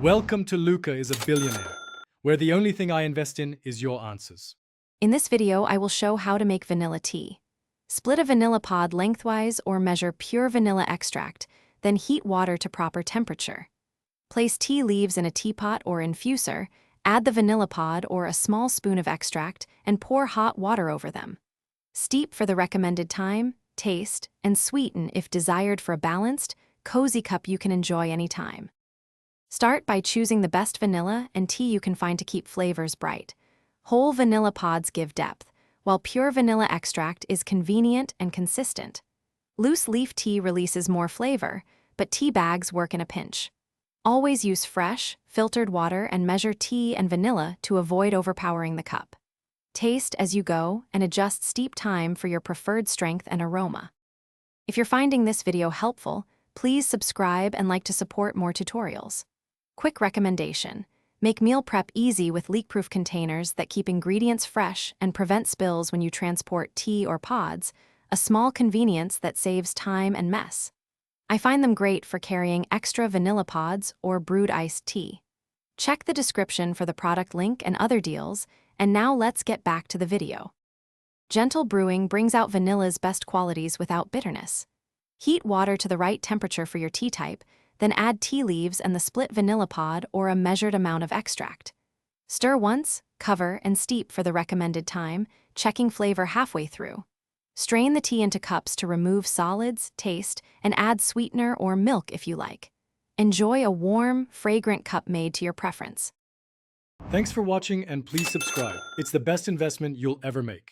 Welcome to Luca is a Billionaire, where the only thing I invest in is your answers. In this video, I will show how to make vanilla tea. Split a vanilla pod lengthwise or measure pure vanilla extract, then heat water to proper temperature. Place tea leaves in a teapot or infuser, add the vanilla pod or a small spoon of extract, and pour hot water over them. Steep for the recommended time, taste, and sweeten if desired for a balanced, cozy cup you can enjoy anytime. Start by choosing the best vanilla and tea you can find to keep flavors bright. Whole vanilla pods give depth, while pure vanilla extract is convenient and consistent. Loose leaf tea releases more flavor, but tea bags work in a pinch. Always use fresh, filtered water and measure tea and vanilla to avoid overpowering the cup. Taste as you go and adjust steep time for your preferred strength and aroma. If you're finding this video helpful, please subscribe and like to support more tutorials. Quick recommendation: make meal prep easy with leak-proof containers that keep ingredients fresh and prevent spills when you transport tea or pods, a small convenience that saves time and mess. I find them great for carrying extra vanilla pods or brewed iced tea. Check the description for the product link and other deals, and now let's get back to the video. Gentle brewing brings out vanilla's best qualities without bitterness. Heat water to the right temperature for your tea type, then add tea leaves and the split vanilla pod or a measured amount of extract. Stir once, cover, and steep for the recommended time, checking flavor halfway through. Strain the tea into cups to remove solids, taste, and add sweetener or milk if you like. Enjoy a warm, fragrant cup made to your preference. Thanks for watching and please subscribe. It's the best investment you'll ever make.